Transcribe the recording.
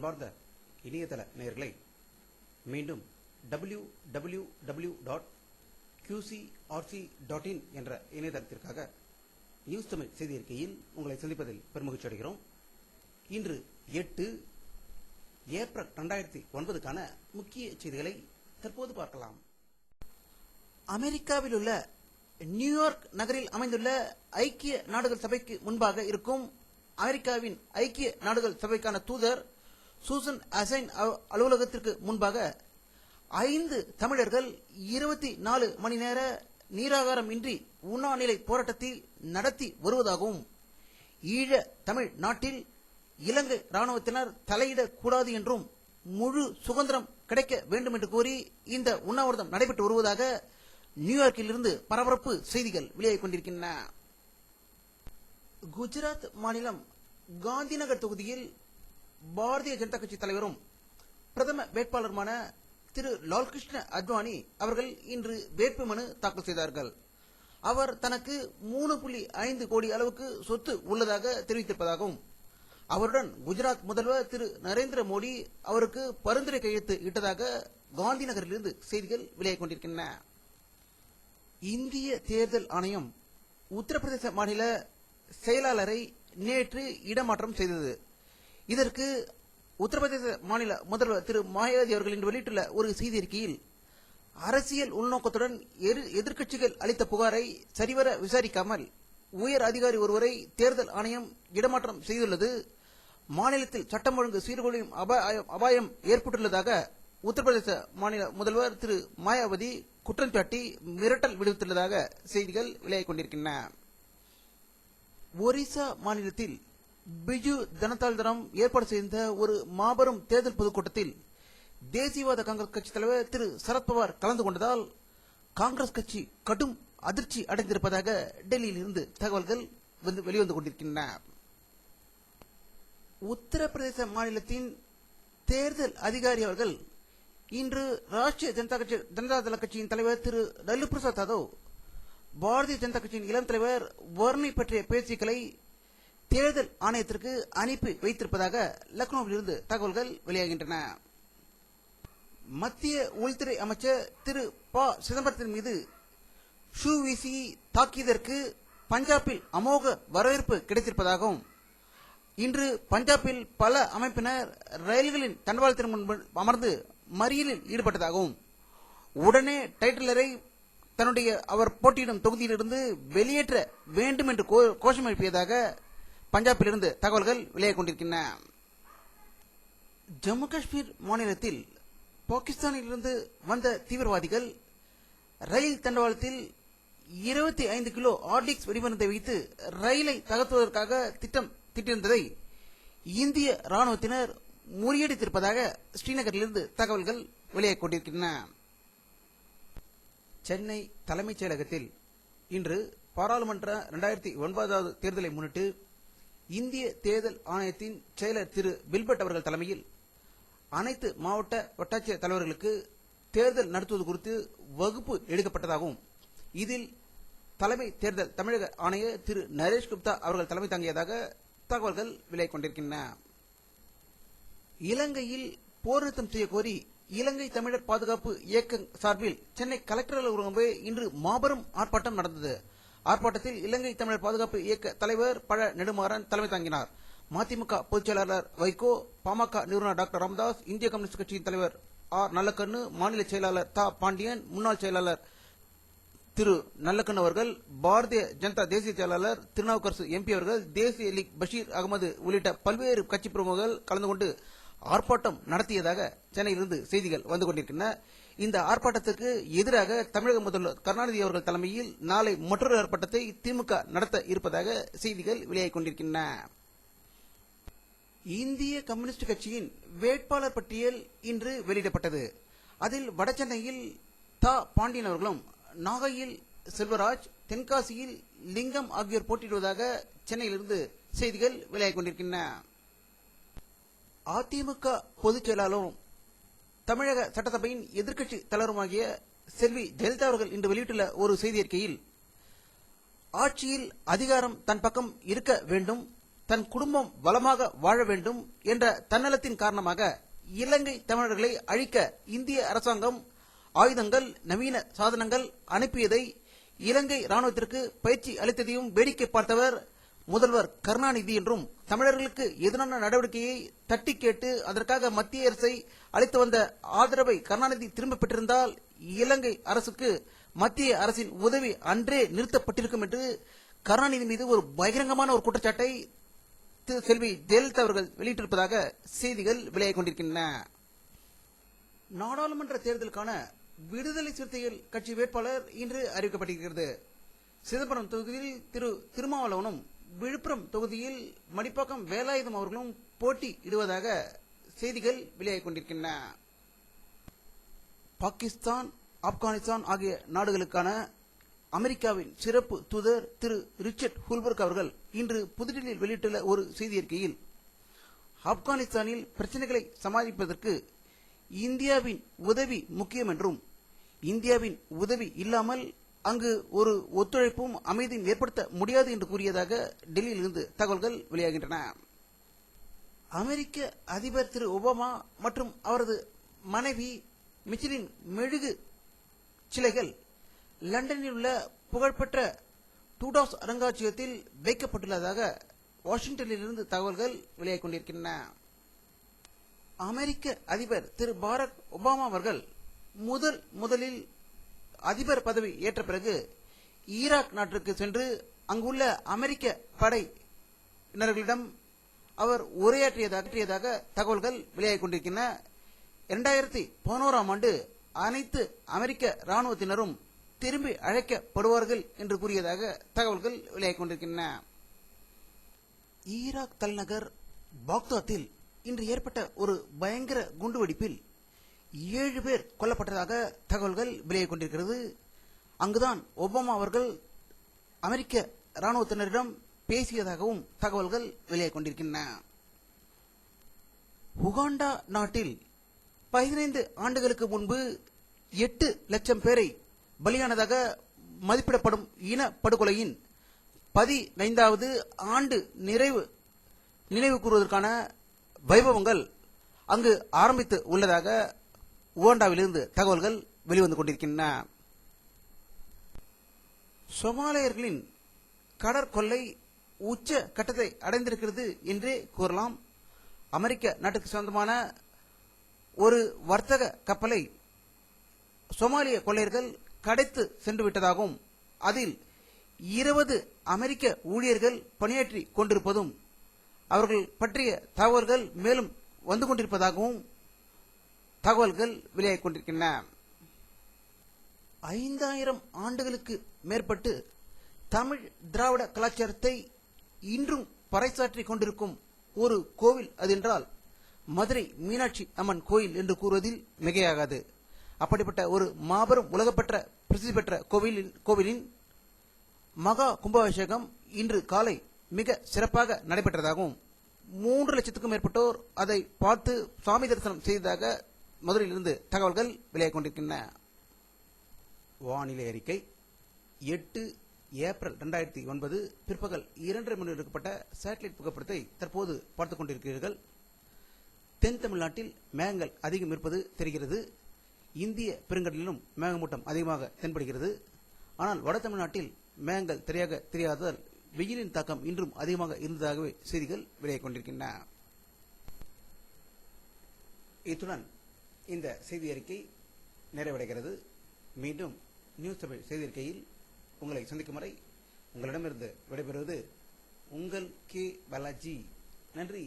அன்பார்ந்த இணையதள நேயர்களை மீண்டும் www.qcrc.in என்ற இணையதளத்திற்காக நியூஸ் தமிழ் செய்தி அறிக்கையில் உங்களை சந்திப்பதில் பெருமகிழ்ச்சி அடைகிறோம். இன்று 8 ஏப்ரல் 2009க்கான முக்கிய செய்திகளை தற்போது பார்க்கலாம். அமெரிக்காவில் உள்ள நியூயார்க் நகரில் அமைந்துள்ள ஐக்கிய நாடுகள் சபைக்கு முன்பாக இருக்கும் அமெரிக்காவின் ஐக்கிய நாடுகள் சபைக்கான தூதர் சூசன் அசைன் அலுவலகத்திற்கு முன்பாக 5 தமிழர்கள் 24 மணி நேர நீராகாரம் இன்றி உண்ணாநிலை போராட்டத்தில் நடத்தி வருவதாகவும், ஈழ தமிழ் நாட்டில் இலங்கை ராணுவத்தினர் தலையிடக்கூடாது என்றும் முழு சுதந்திரம் கிடைக்க வேண்டும் என்று கூறி இந்த உண்ணாவிரதம் நடைபெற்று வருவதாக நியூயார்க்கில் இருந்து பரபரப்பு செய்திகள் வெளியாகிக் கொண்டிருக்கின்றன. குஜராத் மாநிலம் காந்திநகர் தொகுதியில் பாரதிய ஜனதா கட்சி தலைவரும் பிரதம வேட்பாளருமான திரு லால்கிருஷ்ண அத்வானி அவர்கள் இன்று வேட்புமனு தாக்கல் செய்தார்கள். அவர் தனக்கு 3.5 கோடி அளவுக்கு சொத்து உள்ளதாக தெரிவித்திருப்பதாகவும், அவருடன் குஜராத் முதல்வர் திரு நரேந்திர மோடி அவருக்கு பரிந்துரை கையெழுத்து இட்டதாக காந்திநகரிலிருந்து செய்திகள் வெளியாகிக் கொண்டிருக்கின்றன. இந்திய தேர்தல் ஆணையம் உத்தரப்பிரதேச மாநில செயலாளரை நேற்று இடமாற்றம் செய்தது. இதற்கு உத்தரப்பிரதேச மாநில முதல்வர் திரு மாயாவதி அவர்கள் இன்று வெளியிட்டுள்ள ஒரு செய்தி அறிக்கையில், அரசியல் உள்நோக்கத்துடன் எதிர்க்கட்சிகள் அளித்த புகாரை சரிவர விசாரிக்காமல் உயர் அதிகாரி ஒருவரை தேர்தல் ஆணையம் இடமாற்றம் செய்துள்ளது மாநிலத்தில் சட்டம் ஒழுங்கு சீர்குலையும் அபாயம் ஏற்பட்டுள்ளதாக உத்தரப்பிரதேச மாநில முதல்வர் திரு மாயாவதி குற்றம் சாட்டி மிரட்டல் விடுத்துள்ளதாக செய்திகள் வெளியாகிக் கொண்டிருக்கின்றன. ஒரிசா மாநிலத்தில் பிஜு ஜனதா தளம் ஏற்பாடு செய்த ஒரு மாபெரும் தேர்தல் பொதுக்கூட்டத்தில் தேசியவாத காங்கிரஸ் கட்சி தலைவர் திரு சரத்பவார் கலந்து கொண்டதால் காங்கிரஸ் கட்சி கடும் அதிர்ச்சி அடைந்திருப்பதாக டெல்லியில் இருந்து தகவல்கள் வெளிவந்து கொண்டிருக்கின்றன. உத்தரப்பிரதேச மாநிலத்தின் தேர்தல் அதிகாரி அவர்கள் இன்று ராஷ்டிரிய ஜனதா தள கட்சியின் தலைவர் திரு லல்லு பிரசாத் யாதவ், பாரதிய ஜனதா கட்சியின் இளம் தலைவர் வர்ணி பற்றிய பேச்சுக்களை தேர்தல் ஆணையத்திற்கு அனுப்பி வைத்திருப்பதாக லக்னோவில் இருந்து தகவல்கள் வெளியாகின்றன. மத்திய உள்துறை அமைச்சர் திரு ப சிதம்பரத்தின் மீது ஷூ வீசி தாக்கியதற்கு பஞ்சாபில் அமோக வரவேற்பு கிடைத்திருப்பதாகவும், இன்று பஞ்சாபில் பல அமைப்பினர் ரயில்களின் தண்டவாளத்தின் முன்பு அமர்ந்து மறியலில் ஈடுபட்டதாகவும், உடனே டைட்டிலரை தன்னுடைய அவர் போட்டியிடும் தொகுதியிலிருந்து வெளியேற்ற வேண்டும் என்று கோஷம் எழுப்பியதாக பஞ்சாபிலிருந்து தகவல்கள் வெளியாகிக் கொண்டிருக்கின்றன. ஜம்மு காஷ்மீர் மாநிலத்தில் பாகிஸ்தானிலிருந்து வந்த தீவிரவாதிகள் ரயில் தண்டவாளத்தில் 25 கிலோ ஆர்டிக்ஸ் வெடிமருந்தை வைத்து ரயிலை தகர்த்துவதற்காக திட்டிருந்ததை இந்திய ராணுவத்தினர் முறியடித்திருப்பதாக ஸ்ரீநகரிலிருந்து தகவல்கள் வெளியாகிக் கொண்டிருக்கின்றன. சென்னை தலைமைச் செயலகத்தில் இன்று பாராளுமன்ற 2009 தேர்தலை முன்னிட்டு இந்திய தேர்தல் ஆணையத்தின் செயலர் திரு வில்பட் அவர்கள் தலைமையில் அனைத்து மாவட்ட வட்டாட்சியர் தலைவர்களுக்கு தேர்தல் நடத்துவது குறித்து வகுப்பு எடுக்கப்பட்டதாகவும், இதில் தலைமை தேர்தல் தமிழக ஆணையர் திரு நரேஷ் குப்தா அவர்கள் தலைமை தாங்கியதாக தகவல்கள் வெளியாகிக் கொண்டிருக்கின்றன. இலங்கையில் போர் நிறுத்தம் செய்ய கோரி இலங்கை தமிழர் பாதுகாப்பு இயக்கம் சார்பில் சென்னை கலெக்டர் அலுவலகம் இன்று மாபெரும் ஆர்ப்பாட்டம் நடந்தது. ஆர்ப்பாட்டத்தில் இலங்கை தமிழர் பாதுகாப்பு இயக்க தலைவர் பழ நெடுமாறன் தலைமை தாங்கினார். மதிமுக பொதுச் செயலாளர் வைகோ, பாமக நிறுவனர் டாக்டர் ராமதாஸ், இந்திய கம்யூனிஸ்ட் கட்சியின் தலைவர் ஆர் நல்லக்கண்ணு, மாநில செயலாளர் தா பாண்டியன், முன்னாள் செயலாளர் திரு நல்லக்கண்ணு அவர்கள், பாரதிய ஜனதா தேசிய செயலாளர் திருநாவுக்கரசு எம்பி அவர்கள், தேசிய லீக் பஷீர் அகமது உள்ளிட்ட பல்வேறு கட்சி பிரமுகர்கள் கலந்து கொண்டு ஆர்ப்பாட்டம் நடத்தியதாக சென்னையிலிருந்து செய்திகள் வந்து கொண்டிருக்கின்றன. இந்த ஆர்ப்பாட்டத்திற்கு எதிராக தமிழக முதல்வர் கருணாநிதி அவர்கள் தலைமையில் நாளை மற்றொரு ஆர்ப்பாட்டத்தை திமுக நடத்த இருப்பதாக செய்திகள் வெளியாகிக் கொண்டிருக்கின்றன. இந்திய கம்யூனிஸ்ட் கட்சியின் வேட்பாளர் பட்டியல் இன்று வெளியிடப்பட்டது. அதில் வடசென்னையில் தா பாண்டியன் அவர்களும், நாகையில் செல்வராஜ், தென்காசியில் லிங்கம் ஆகியோர் போட்டியிடுவதாக சென்னையிலிருந்து செய்திகள் வெளியாகிக் கொண்டிருக்கின்றன. அதிமுக பொதுச் செயலாளரும் தமிழக சட்டசபையின் எதிர்க்கட்சி தலைவருமாகிய செல்வி ஜெயலலிதா அவர்கள் இன்று வெளியிட்டுள்ள ஒரு செய்தி அறிக்கையில், ஆட்சியில் அதிகாரம் தன் பக்கம் இருக்க வேண்டும், தன் குடும்பம் வளமாக வாழ வேண்டும் என்ற தன்னலத்தின் காரணமாக இலங்கை தமிழர்களை அழிக்க இந்திய அரசாங்கம் ஆயுதங்கள், நவீன சாதனங்கள் அனுப்பியதை, இலங்கை ராணுவத்திற்கு பயிற்சி அளித்ததையும் வேடிக்கை பார்த்தவர் முதல்வர் கருணாநிதி என்றும், தமிழர்களுக்கு எதிரான நடவடிக்கையை தட்டி கேட்டு அதற்காக மத்திய அரசை அளித்து வந்த ஆதரவை கருணாநிதி திரும்ப பெற்றிருந்தால் இலங்கை அரசுக்கு மத்திய அரசின் உதவி அன்றே நிறுத்தப்பட்டிருக்கும் என்று கருணாநிதி மீது ஒரு பகிரங்கமான ஒரு குற்றச்சாட்டை செல்வி ஜெயலலிதா அவர்கள் வெளியிட்டிருப்பதாக செய்திகள் வெளியாகிக் கொண்டிருக்கின்றன. நாடாளுமன்ற தேர்தலுக்கான விடுதலை சிறுத்தைகள் கட்சி வேட்பாளர் இன்று அறிவிக்கப்பட்டிருக்கிறது. சிதம்பரம் தொகுதியில் திருமாவளவனும், விழுப்புரம் தொகுதியில் மடிப்பாக்கம் வேலாயுதம் அவர்களும் போட்டியிடுவதாக செய்திகள் வெளியாகிக் கொண்டிருக்கின்றன. பாகிஸ்தான், ஆப்கானிஸ்தான் ஆகிய நாடுகளுக்கான அமெரிக்காவின் சிறப்பு தூதர் திரு ரிச்சர்ட் ஹூல்பர்க் அவர்கள் இன்று புதுடில்லியில் வெளியிட்டுள்ள ஒரு செய்தியறிக்கையில், ஆப்கானிஸ்தானில் பிரச்சனைகளை சமாளிப்பதற்கு இந்தியாவின் உதவி முக்கியம் என்றும், இந்தியாவின் உதவி இல்லாமல் அங்கு ஒரு ஒத்துழைப்பும் அமைதியும் ஏற்படுத்த முடியாது என்று கூறியதாக டெல்லியிலிருந்து தகவல்கள் வெளியாகின்றன. அமெரிக்க அதிபர் திரு ஒபாமா மற்றும் அவரது மனைவி மிச்சலின் மெழுகு சிலைகள் லண்டனில் உள்ள புகழ்பெற்ற டூடாஸ் அருங்காட்சியகத்தில் வைக்கப்பட்டுள்ளதாக வாஷிங்டனிலிருந்து தகவல்கள் வெளியாகிக் கொண்டிருக்கின்றன. அமெரிக்க அதிபர் திரு பாரக் ஒபாமா அவர்கள் முதலில் அதிபர் பதவி ஏற்ற பிறகு ஈராக் நாட்டிற்கு சென்று அங்குள்ள அமெரிக்க படையினர்களிடம் அவர் உரையாற்றியதாக தகவல்கள் வெளியாகிக் கொண்டிருக்கின்றன. 2011ஆம் ஆண்டு அனைத்து அமெரிக்க ராணுவத்தினரும் திரும்பி அழைக்கப்படுவார்கள் என்று கூறியதாக தகவல்கள் வெளியாகிக் கொண்டிருக்கின்றன. ஈராக் தலைநகர் பாக்தாத்தில் இன்று ஏற்பட்ட ஒரு பயங்கர குண்டுவெடிப்பில் 7 பேர் கொல்லப்பட்டதாக தகவல்கள் வெளியாகிக் கொண்டிருக்கிறது. அங்குதான் ஒபாமா அவர்கள் அமெரிக்க ராணுவத்தினரிடம் பேசியதாகவும் தகவல்கள் வெளியாகிக் கொண்டிருக்கின்றன. உகாண்டா நாட்டில் 15 ஆண்டுகளுக்கு முன்பு 8 லட்சம் பேரை பலியானதாக மதிப்பிடப்படும் இன படுகொலையின் 15வது ஆண்டு நினைவு கூறுவதற்கான வைபவங்கள் அங்கு ஆரம்பித்து உள்ளதாக உகாண்டாவிலிருந்து தகவல்கள் வெளிவந்து கொண்டிருக்கின்றன. சோமாலியர்களின் கடற்கொள்ளை உச்ச கட்டத்தை அடைந்திருக்கிறது என்றே கூறலாம். அமெரிக்க நாட்டுக்கு சொந்தமான ஒரு வர்த்தக கப்பலை சோமாலிய கொள்ளையர்கள் கடைத்து சென்று விட்டதாகவும், அதில் 20 அமெரிக்க ஊழியர்கள் பணியாற்றி கொண்டிருப்பதும், அவர்கள் பற்றிய தகவல்கள் மேலும் வந்து கொண்டிருப்பதாகவும் தகவல்கள் வெளியாகிக் கொண்டிருக்கின்றன. 5000 ஆண்டுகளுக்கு மேற்பட்டு தமிழ் திராவிட கலாச்சாரத்தை இன்றும் பறைசாற்றிக் கொண்டிருக்கும் ஒரு கோவில் அதென்றால் மதுரை மீனாட்சி அம்மன் கோயில் என்று கூறுவதில் மிகையாகாது. அப்படிப்பட்ட ஒரு மாபெரும் உலகப்பெற்ற பிரசித்தி பெற்ற கோவிலின் மகா கும்பாபிஷேகம் இன்று காலை மிக சிறப்பாக நடைபெற்றதாகவும் 3 லட்சத்துக்கும் மேற்பட்டோர் அதை பார்த்து சுவாமி தரிசனம் செய்ததாக மதுரையிலிருந்து தகவல்கள் வெளியாகிக் கொண்டிருக்கின்றன. வானிலை அறிக்கை 8 ஏப்ரல் 2009 பிற்பகல் 2:30 மணி எடுக்கப்பட்ட சேட்டலைட் புகைப்படத்தை தற்போது பார்த்துக் கொண்டிருக்கிறீர்கள். தென் தமிழ்நாட்டில் மேகங்கள் அதிகம் இருப்பது தெரிகிறது. இந்திய பெருங்கடலிலும் மேகமூட்டம் அதிகமாக தென்படுகிறது. ஆனால் வட தமிழ்நாட்டில் மேகங்கள் தெரியாததால் வெயிலின் தாக்கம் இன்றும் அதிகமாக இருந்ததாகவே செய்திகள் வெளியாகிக் கொண்டிருக்கின்றன. இத்துடன் இந்த செய்தி அறிக்கை நிறைவடைகிறது. மீண்டும் நியூஸ் தமிழ் செய்தி அறிக்கையில் உங்களை சந்திக்கும் வரை உங்களிடமிருந்து விடைபெறுவது உங்கள் கே பாலாஜி. நன்றி.